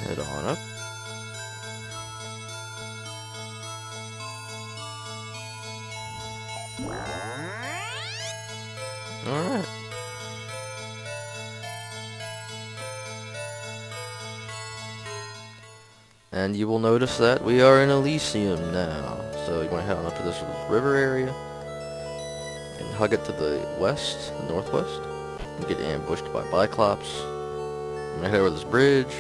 Head on up. Alright. And you will notice that we are in Elysium now. So you want to head on up to this river area and hug it to the west, the northwest. You get ambushed by Biclops. I'm going to head over this bridge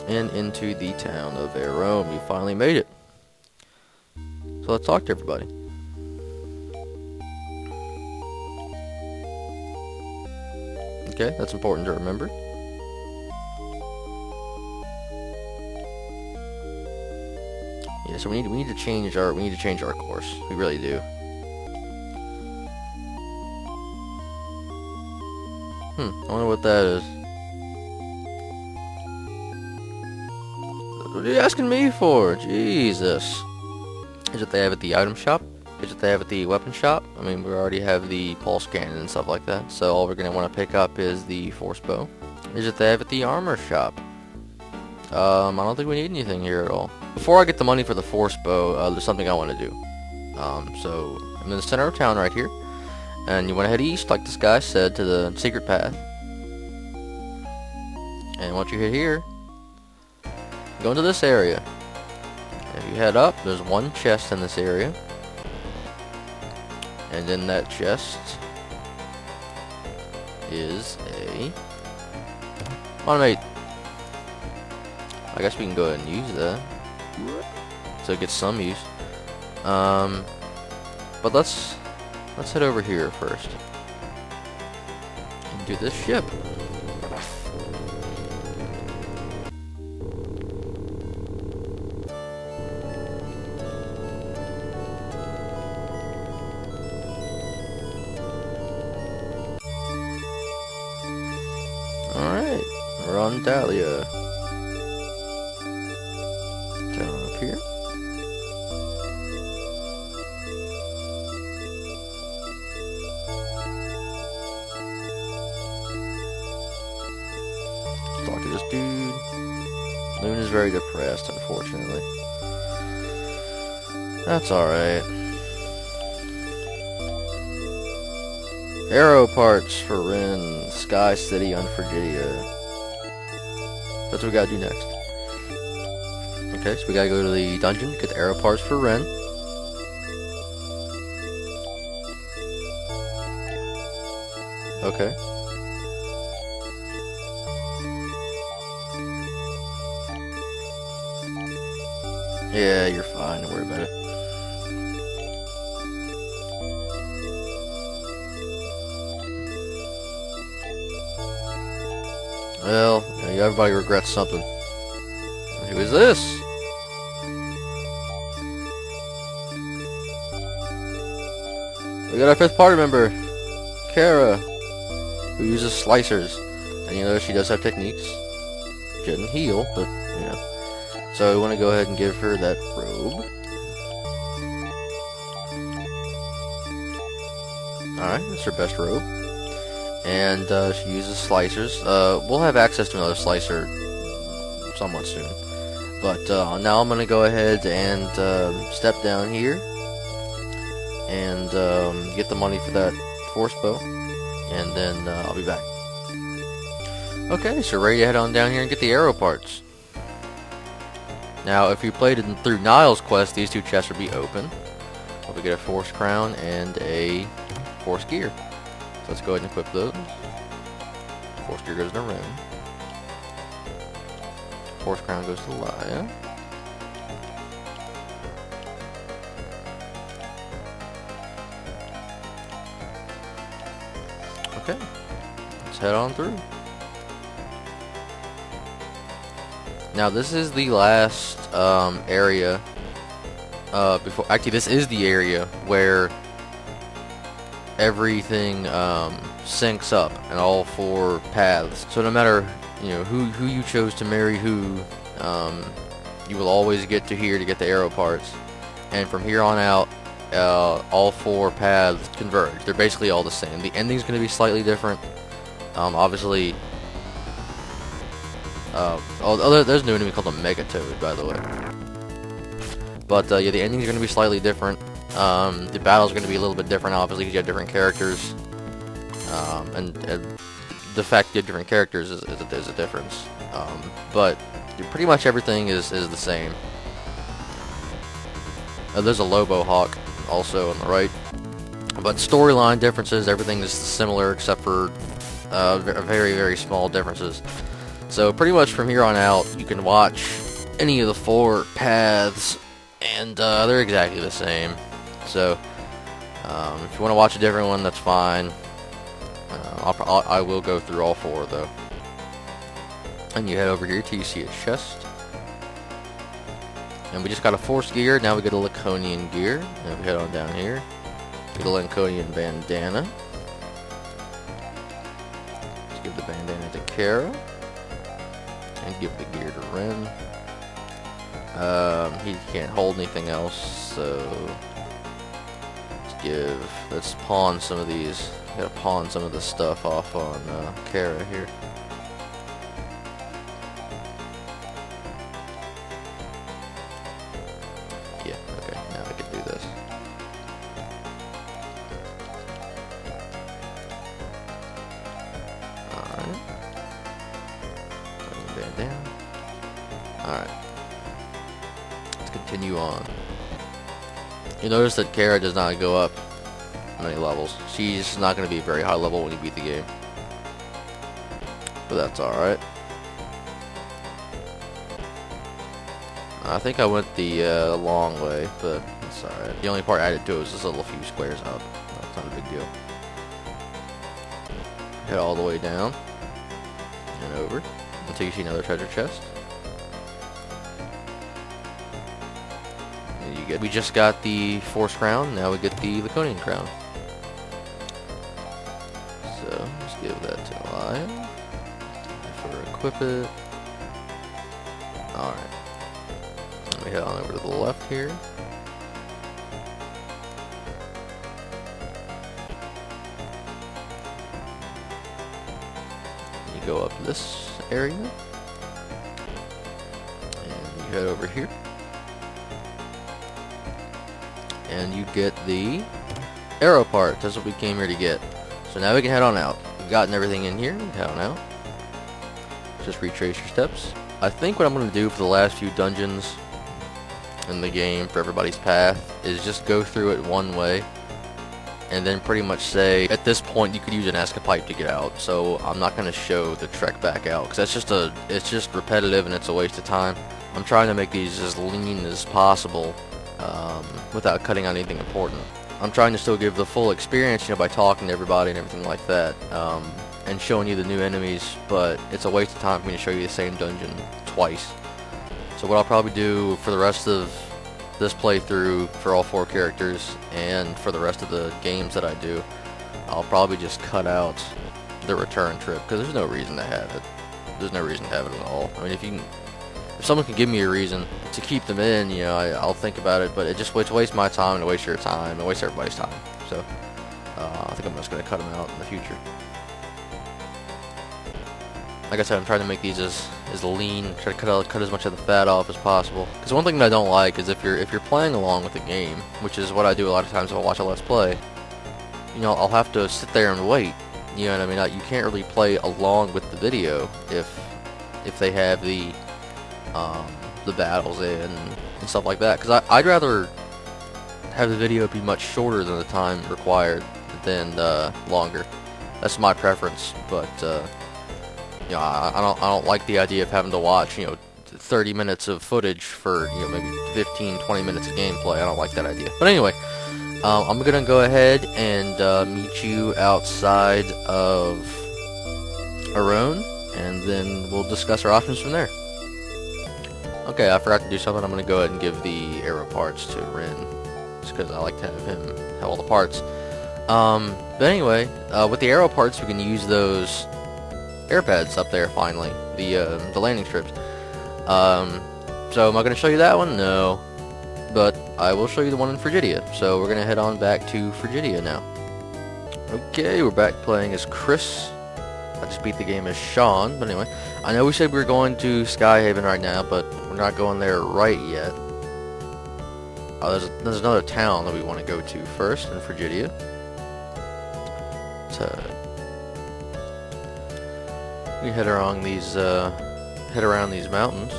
and into the town of Arome. We finally made it. So let's talk to everybody. Okay, that's important to remember. Yeah, so we need to change our course. We really do. I wonder what that is. What are you asking me for? Jesus. Is it they have at the item shop? Is it they have at the weapon shop? I mean, we already have the pulse cannon and stuff like that. So all we're gonna want to pick up is the force bow. Is it they have at the armor shop? I don't think we need anything here at all. Before I get the money for the force bow, there's something I want to do. So I'm in the center of town right here, and you want to head east, like this guy said, to the secret path. And once you hit here, go into this area. If you head up, there's one chest in this area, and in that chest is a monomate. I guess we can go ahead and use that, so it gets some use. But let's head over here first and do this ship. All right, we're on Dahlia. Down up here. Talk to this dude. Loon is very depressed, unfortunately. That's alright. Arrow parts for Wren, Sky City, Unforgidia. That's what we gotta do next. Okay, so we gotta go to the dungeon, get the arrow parts for Wren. Okay. Yeah, you're fine, don't worry about it. Well, everybody regrets something. Who is this? We got our 5th party member, Kara, who uses slicers. And you know she does have techniques. She doesn't heal, but, you know. So we want to go ahead and give her that robe. Alright, that's her best robe. And she uses slicers. We'll have access to another slicer somewhat soon. But now I'm going to go ahead and step down here and get the money for that force bow, and then I'll be back. Okay, so ready to head on down here and get the arrow parts. Now, if you played it through Niall's quest, these two chests would be open. We get a force crown and a force gear. So let's go ahead and equip those. Force gear goes to Wren. Force crown goes to Laia. Okay, let's head on through. Now this is the last area. Actually, this is the area where everything syncs up and all 4 paths. So no matter who you chose to marry who, you will always get to here to get the arrow parts. And from here on out, all 4 paths converge. They're basically all the same. The ending's going to be slightly different. Obviously, There's a new enemy called a Mega Toad, by the way. But yeah, the endings are going to be slightly different. The battles are going to be a little bit different, obviously, because you have different characters. And the fact you have different characters is a difference. But pretty much everything is the same. There's a Lobo Hawk also on the right. But storyline differences, everything is similar except for very, very small differences. So pretty much from here on out, you can watch any of the 4 paths, and they're exactly the same. So if you want to watch a different one, that's fine. I will go through all 4 though. And you head over here till you see a chest. And we just got a Force gear, now we get a Laconian gear. And we head on down here. Get a Laconian bandana. Let's give the bandana to Kara. And give the gear to Wren. He can't hold anything else, so let's pawn some of these. Gotta pawn some of the stuff off on Kara here. Yeah, okay, now we can do this. Alright. Bring the band down. Alright. Let's continue on. You notice that Kara does not go up many levels. She's not going to be very high level when you beat the game. But that's alright. I think I went the long way, but that's alright. The only part I added to it was this little few squares up. That's not a big deal. Head all the way down and over until you see another treasure chest. We just got the Force crown, now we get the Laconian crown. So, let's give that to Lion. For equip it. Alright. Let me head on over to the left here. You go up this area. And you head over here. And you get the arrow part. That's what we came here to get. So now we can head on out. We've gotten everything in here. We can head on out. Just retrace your steps. I think what I'm going to do for the last few dungeons in the game for everybody's path is just go through it one way. And then pretty much say, at this point you could use an escapipe to get out. So I'm not going to show the trek back out. Because it's just repetitive and it's a waste of time. I'm trying to make these as lean as possible. Without cutting out anything important. I'm trying to still give the full experience, by talking to everybody and everything like that, and showing you the new enemies, but it's a waste of time for me to show you the same dungeon twice. So what I'll probably do for the rest of this playthrough, for all 4 characters, and for the rest of the games that I do, I'll probably just cut out the return trip, because there's no reason to have it. There's no reason to have it at all. I mean, if someone can give me a reason to keep them in, I'll think about it, but it just wastes my time and wastes your time and wastes everybody's time. So, I think I'm just going to cut them out in the future. Like I said, I'm trying to make these as lean, try to cut as much of the fat off as possible. Because one thing that I don't like is if you're playing along with the game, which is what I do a lot of times if I watch a Let's Play, I'll have to sit there and wait. You know what I mean? You can't really play along with the video if they have the battles in and stuff like that, because I'd rather have the video be much shorter than the time required than longer. That's my preference, but I don't like the idea of having to watch 30 minutes of footage for maybe 15-20 minutes of gameplay. I don't like that idea. But anyway, I'm gonna go ahead and meet you outside of Aron, and then we'll discuss our options from there. Okay, I forgot to do something. I'm going to go ahead and give the arrow parts to Wren, just because I like to have him have all the parts. But anyway, with the arrow parts, we can use those air pads up there, finally, the landing strips. So am I going to show you that one? No. But I will show you the one in Frigidia. So we're going to head on back to Frigidia now. Okay, we're back playing as Chris. I just beat the game as Sean, but anyway. I know we said we were going to Skyhaven right now, but we're not going there right yet. There's another town that we want to go to first in Frigidia. So we head around these mountains,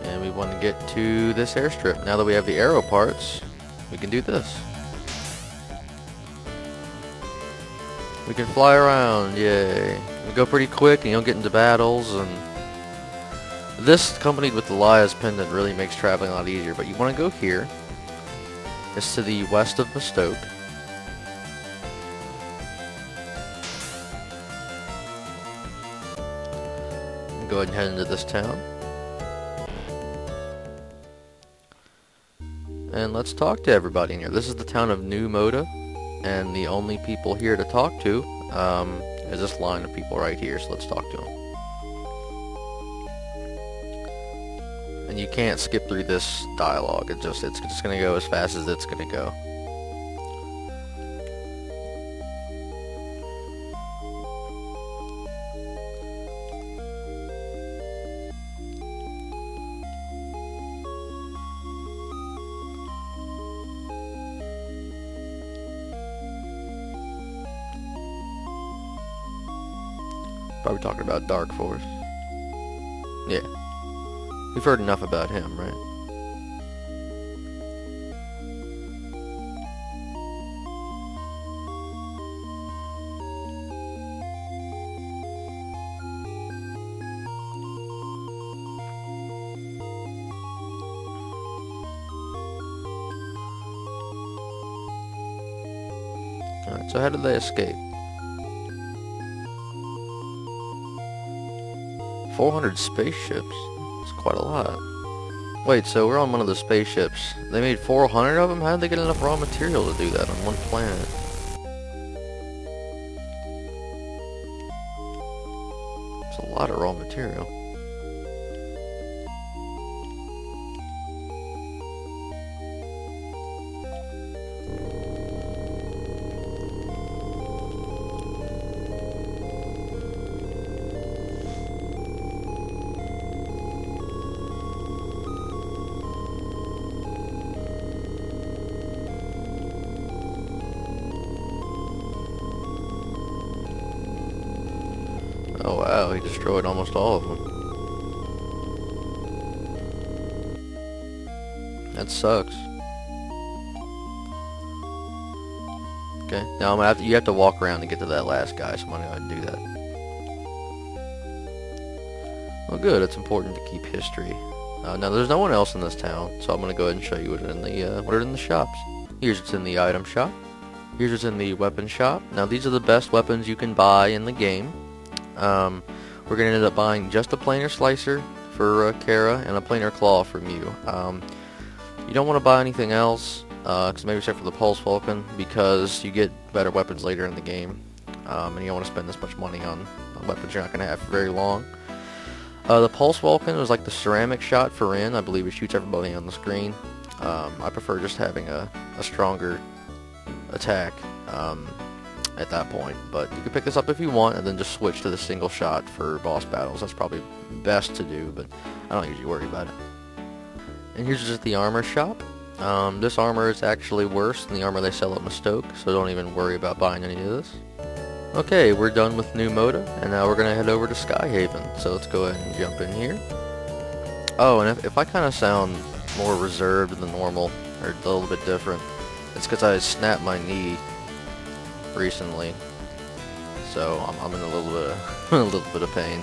and we want to get to this airstrip. Now that we have the aero parts, we can do this. We can fly around, yay. We go pretty quick and you don't get into battles, and this accompanied with the Lias pendant really makes traveling a lot easier. But you want to go here. It's to the west of Mistoke. Go ahead and head into this town. And let's talk to everybody in here. This is the town of New Moda. And the only people here to talk to is this line of people right here, so let's talk to them. And you can't skip through this dialogue. It's just going to go as fast as it's going to go. Probably talking about Dark Force. Yeah. We've heard enough about him, right? Alright, so how did they escape? 400 spaceships? That's quite a lot. Wait, so we're on one of the spaceships. They made 400 of them? How did they get enough raw material to do that on one planet? It's a lot of raw material. Oh wow, he destroyed almost all of them. That sucks. Okay, now you have to walk around to get to that last guy, so I'm gonna go ahead and do that. Well good, it's important to keep history. Now there's no one else in this town, so I'm gonna go ahead and show you what are in the shops. Here's what's in the item shop. Here's what's in the weapon shop. Now these are the best weapons you can buy in the game. We're going to end up buying just a planar slicer for Kara and a planar claw for Mew. You don't want to buy anything else, maybe except for the Pulse Falcon, because you get better weapons later in the game, and you don't want to spend this much money on weapons you're not going to have for very long. The Pulse Falcon is like the ceramic shot for Wren. I believe it shoots everybody on the screen. I prefer just having a stronger attack at that point, but you can pick this up if you want and then just switch to the single shot for boss battles. That's probably best to do, but I don't usually worry about it. And here's just the armor shop. This armor is actually worse than the armor they sell at Mistoke, so don't even worry about buying any of this. Okay, we're done with New Moda, and now we're going to head over to Skyhaven, so let's go ahead and jump in here. Oh, and if I kind of sound more reserved than normal, or a little bit different, it's because I snapped my knee recently, so I'm in a little bit of pain.